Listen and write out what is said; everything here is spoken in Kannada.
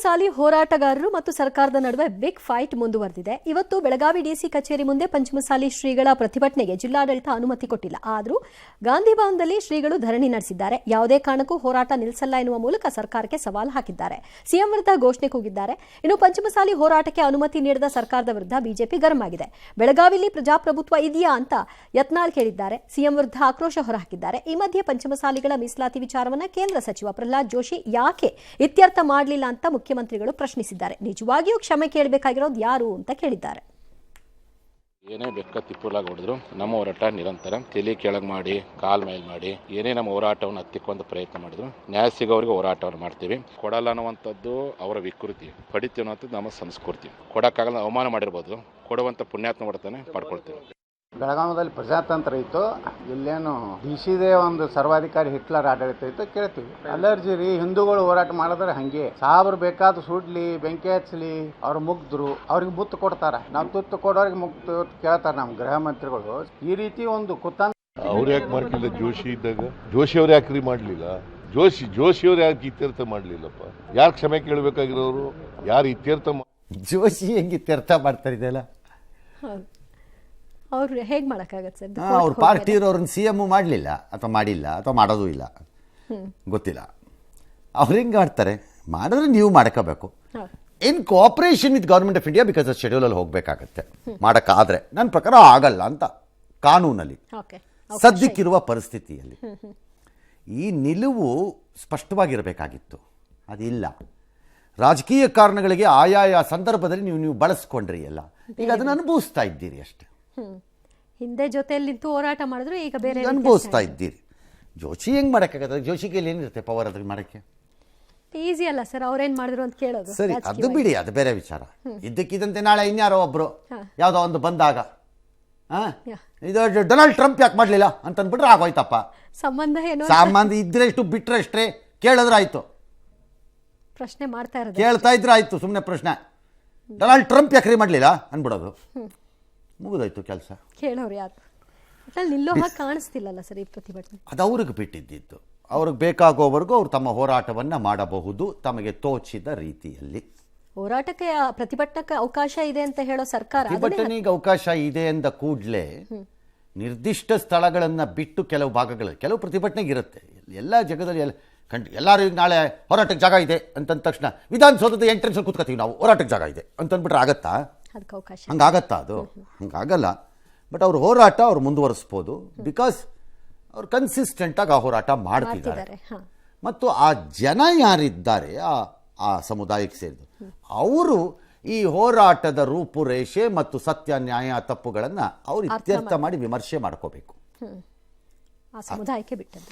ಪಂಚಮಸಾಲಿ ಹೋರಾಟಗಾರರು ಮತ್ತು ಸರ್ಕಾರದ ನಡುವೆ ಬಿಗ್ ಫೈಟ್ ಮುಂದುವರೆದಿದೆ. ಇವತ್ತು ಬೆಳಗಾವಿ ಡಿಸಿ ಕಚೇರಿ ಮುಂದೆ ಪಂಚಮಸಾಲಿ ಶ್ರೀಗಳ ಪ್ರತಿಭಟನೆಗೆ ಜಿಲ್ಲಾಡಳಿತ ಅನುಮತಿ ಕೊಟ್ಟಿಲ್ಲ. ಆದರೂ ಗಾಂಧಿ ಭವನದಲ್ಲಿ ಶ್ರೀಗಳು ಧರಣಿ ನಡೆಸಿದ್ದಾರೆ. ಯಾವುದೇ ಕಾರಣಕ್ಕೂ ಹೋರಾಟ ನಿಲ್ಲಿಸಲ್ಲ ಎನ್ನುವ ಮೂಲಕ ಸರ್ಕಾರಕ್ಕೆ ಸವಾಲು ಹಾಕಿದ್ದಾರೆ. ಸಿಎಂ ವಿರುದ್ಧ ಘೋಷಣೆ ಕೂಗಿದ್ದಾರೆ. ಇನ್ನು ಪಂಚಮಸಾಲಿ ಹೋರಾಟಕ್ಕೆ ಅನುಮತಿ ನೀಡದ ಸರ್ಕಾರದ ವಿರುದ್ಧ ಬಿಜೆಪಿ ಗರಂ ಆಗಿದೆ. ಬೆಳಗಾವಿಯಲ್ಲಿ ಪ್ರಜಾಪ್ರಭುತ್ವ ಇದೆಯಾ ಅಂತ ಯತ್ನಾಳ್ ಕೇಳಿದ್ದಾರೆ. ಸಿಎಂ ವಿರುದ್ಧ ಆಕ್ರೋಶ ಹೊರಹಾಕಿದ್ದಾರೆ. ಈ ಮಧ್ಯೆ ಪಂಚಮಸಾಲಿಗಳ ಮೀಸಲಾತಿ ವಿಚಾರವನ್ನು ಕೇಂದ್ರ ಸಚಿವ ಪ್ರಹ್ಲಾದ್ ಜೋಶಿ ಯಾಕೆ ಇತ್ಯರ್ಥ ಮಾಡಲಿಲ್ಲ ಅಂತ ಮುಖ್ಯಮಂತ್ರಿಗಳು ಪ್ರಶ್ನಿಸಿದ್ದಾರೆ. ನಿಜವಾಗಿಯೂ ಕ್ಷಮೆ ಕೇಳಬೇಕಾಗಿರೋದು ಯಾರು ಅಂತ ಕೇಳಿದ್ದಾರೆ. ಏನೇ ಬೆಕ್ಕ ತಿಪ್ಪಲಾಗಿ ಹೊಡೆದ್ರು ನಮ್ಮ ಹೋರಾಟ ನಿರಂತರ. ತಲೆ ಕೆಳಗೆ ಮಾಡಿ ಕಾಲ್ ಮೇಲ್ ಮಾಡಿ ಏನೇ ನಮ್ಮ ಹೋರಾಟವನ್ನು ಹತ್ತಿಕ್ಕೊಂದು ಪ್ರಯತ್ನ ಮಾಡಿದ್ರು ನ್ಯಾಯ ಸಿಗೋವರೆಗೆ ಹೋರಾಟವನ್ನು ಮಾಡ್ತೀವಿ. ಕೊಡಲ್ಲ ಅನ್ನುವಂಥದ್ದು ಅವರ ವಿಕೃತಿ, ಪಡಿತೀವಿ ಅನ್ನೋಂಥದ್ದು ನಮ್ಮ ಸಂಸ್ಕೃತಿ. ಕೊಡಕ್ಕಾಗಲ್ಲ, ಅವಮಾನ ಮಾಡಿರ್ಬೋದು, ಕೊಡುವಂಥ ಪುಣ್ಯಾತ್ಮ ಹೊಡೆತಾನೆ ಪಡ್ಕೊಳ್ತೀವಿ. ಬೆಳಗಾವಿಯಲ್ಲಿ ಪ್ರಜಾತಂತ್ರ ಇತ್ತು, ಇಲ್ಲೇನು ಡಿಸಿದೇ ಒಂದು ಸರ್ವಾಧಿಕಾರಿ ಹಿಟ್ಲರ್ ಆಡಳಿತ ಇತ್ತು ಕೇಳ್ತೀವಿ. ಅಲರ್ಜಿ ರೀ, ಹಿಂದೂಗಳು ಹೋರಾಟ ಮಾಡಿದ್ರೆ ಹಂಗೆ ಸಾಬ್ರು ಬೇಕಾದ ಸುಡ್ಲಿ ಬೆಂಕಿ ಹಚ್ಚಲಿ ಅವ್ರು ಮುಗ್ದ್ರು, ಅವ್ರಿಗೆ ಮುತ್ತು ಕೊಡ್ತಾರ. ನಾವು ತುತ್ತು ಕೊಡೋರಿಗೆ ಮುಕ್ತು ಕೇಳ್ತಾರ ನಮ್ಮ ಗೃಹ ಮಂತ್ರಿಗಳು. ಈ ರೀತಿ ಒಂದು ಕುತಂತ್ರ ಅವ್ರು ಯಾಕೆ ಮಾಡ್ಲಿಲ್ಲ? ಜೋಶಿ ಇದ್ದಾಗ ಜೋಶಿ ಅವ್ರು ಯಾಕ್ರಿ ಮಾಡ್ಲಿಲ್ಲ? ಜೋಶಿ ಅವ್ರು ಯಾಕೆ ಇತ್ಯರ್ಥ ಮಾಡ್ಲಿಲ್ಲಪ್ಪ? ಯಾರು ಕ್ಷಮೆ ಕೇಳಬೇಕಾಗಿರೋರು? ಯಾರು ಇತ್ಯರ್ಥ ಜೋಶಿ ಹೆಂಗೆ ಇತ್ಯರ್ಥ ಮಾಡ್ತಾ ಇದೆಯಲ್ಲ, ಅವ್ರು ಹೇಗೆ ಮಾಡೋಕ್ಕಾಗತ್ತೆ ಸರ್? ಅವ್ರ ಪಾರ್ಟಿಯವ್ರನ್ನ CM ಮಾಡಲಿಲ್ಲ ಅಥವಾ ಮಾಡಿಲ್ಲ ಅಥವಾ ಮಾಡೋದು ಇಲ್ಲ ಗೊತ್ತಿಲ್ಲ. ಅವ್ರು ಹೆಂಗೆ ಮಾಡ್ತಾರೆ? ಮಾಡಿದ್ರೆ ನೀವು ಮಾಡ್ಕೋಬೇಕು in cooperation with government of India, because ಶೆಡ್ಯೂಲಲ್ಲಿ ಹೋಗಬೇಕಾಗತ್ತೆ. ಮಾಡೋಕ್ಕಾದ್ರೆ ನನ್ನ ಪ್ರಕಾರ ಆಗಲ್ಲ ಅಂತ ಕಾನೂನಲ್ಲಿ ಸದ್ಯಕ್ಕಿರುವ ಪರಿಸ್ಥಿತಿಯಲ್ಲಿ ಈ ನಿಲುವು ಸ್ಪಷ್ಟವಾಗಿರಬೇಕಾಗಿತ್ತು. ಅದಿಲ್ಲ. ರಾಜಕೀಯ ಕಾರಣಗಳಿಗೆ ಆಯಾಯ ಸಂದರ್ಭದಲ್ಲಿ ನೀವು ಬಳಸ್ಕೊಂಡ್ರಿ ಎಲ್ಲ. ಈಗ ಅದನ್ನು ಅನುಭವಿಸ್ತಾ ಇದ್ದೀರಿ ಅಷ್ಟೇ. ಹಿಂದೆ ಜೊತೆಯಲ್ಲಿ ನಿಂತು ಹೋರಾಟ ಮಾಡಿದ್ರು, ಈಗ ಬೇರೆ ಅನುಭವಿಸ್ತಾ ಇದ್ದೀರಿ. ಜೋಶಿ ಹೆಂಗ್ ಮಾಡಕ್ಕಾಗತ್ತೆ? ಜೋಶಿ ಕೈಲಿ ಏನಿರುತ್ತೆ ಪವರ್ ಅದ್ರಿಗೆ ಮಾಡಕ್ಕೆ? ಈಸಿ ಅಲ್ಲ ಸರ್, ಅವ್ರೇನ್ ಮಾಡಿದ್ರು ಅಂತ ಕೇಳೋದು. ಸರಿ, ಅದು ಬಿಡಿ, ಅದು ಬೇರೆ ವಿಚಾರ. ಇದ್ದಕ್ಕಿದ್ದಂತೆ ನಾಳೆ ಇನ್ಯಾರೋ ಒಬ್ರು ಯಾವ್ದೋ ಒಂದು ಬಂದಾಗ ಇದು ಡೊನಾಲ್ಡ್ ಟ್ರಂಪ್ ಯಾಕೆ ಮಾಡ್ಲಿಲ್ಲ ಅಂತ ಅಂದ್ಬಿಟ್ರೆ ಆಗೋಯ್ತಪ್ಪ. ಸಂಬಂಧ ಏನು? ಸಂಬಂಧ ಇದ್ರೆಷ್ಟು ಬಿಟ್ರಷ್ಟೇ, ಕೇಳಿದ್ರಾಯ್ತು. ಪ್ರಶ್ನೆ ಮಾಡ್ತಾ ಇರೋದು ಕೇಳ್ತಾ ಇದ್ರೆ ಆಯ್ತು. ಸುಮ್ಮನೆ ಪ್ರಶ್ನೆ ಡೊನಾಲ್ಡ್ ಟ್ರಂಪ್ ಯಾಕ್ರಿ ಮಾಡ್ಲಿಲ್ಲ ಅನ್ಬಿಡೋದು, ಮುಗಿದೋಯ್ತು ಕೆಲಸ. ಕೇಳೋರು ಯಾರು? ನಿಲ್ಲೋ ಹಾಗೆ ಕಾಣಿಸ್ತಿಲ್ಲಲ್ಲ ಸರ್ ಈ ಪ್ರತಿಭಟನೆ. ಅದು ಅವ್ರಿಗೆ ಬಿಟ್ಟಿದ್ದಿತ್ತು. ಅವ್ರಿಗೆ ಬೇಕಾಗೋವರೆಗೂ ಅವ್ರು ತಮ್ಮ ಹೋರಾಟವನ್ನು ಮಾಡಬಹುದು ತಮಗೆ ತೋಚಿದ ರೀತಿಯಲ್ಲಿ. ಹೋರಾಟಕ್ಕೆ ಪ್ರತಿಭಟನೆಗೆ ಅವಕಾಶ ಇದೆ ಅಂತ ಹೇಳೋ ಸರ್ಕಾರ, ಪ್ರತಿಭಟನೆಗೆ ಅವಕಾಶ ಇದೆ ಅಂದ ಕೂಡಲೇ ನಿರ್ದಿಷ್ಟ ಸ್ಥಳಗಳನ್ನು ಬಿಟ್ಟು ಕೆಲವು ಭಾಗಗಳು, ಕೆಲವು ಪ್ರತಿಭಟನೆಗೆ ಇರುತ್ತೆ. ಎಲ್ಲ ಜಗದಲ್ಲಿ ಎಲ್ಲರೂ ಈಗ ನಾಳೆ ಹೋರಾಟಕ್ಕೆ ಜಾಗ ಇದೆ ಅಂತಂದ ತಕ್ಷಣ ವಿಧಾನಸೌಧದ ಎಂಟ್ರೆನ್ಸ್ ಕೂತ್ಕೋತೀವಿ ನಾವು, ಹೋರಾಟಕ್ಕೆ ಜಾಗ ಇದೆ ಅಂತಂದ್ಬಿಟ್ರೆ ಆಗತ್ತಾ? ಹಂಗಾಗತ್ತಾ? ಅದು ಹಂಗಾಗಲ್ಲ. ಬಟ್ ಅವ್ರ ಹೋರಾಟ ಅವ್ರು ಮುಂದುವರಿಸ್ಬೋದು, ಬಿಕಾಸ್ ಅವ್ರು ಕನ್ಸಿಸ್ಟೆಂಟಾಗಿ ಆ ಹೋರಾಟ ಮಾಡ್ತಿದ್ದಾರೆ. ಮತ್ತು ಆ ಜನ ಯಾರಿದ್ದಾರೆ ಆ ಸಮುದಾಯಕ್ಕೆ ಸೇರಿದ ಅವರು ಈ ಹೋರಾಟದ ರೂಪುರೇಷೆ ಮತ್ತು ಸತ್ಯ ನ್ಯಾಯ ತಪ್ಪುಗಳನ್ನು ಅವ್ರು ಇತ್ಯರ್ಥ ಮಾಡಿ ವಿಮರ್ಶೆ ಮಾಡ್ಕೋಬೇಕು. ಆ ಸಮುದಾಯಕ್ಕೆ ಬಿಟ್ಟದ್ದು.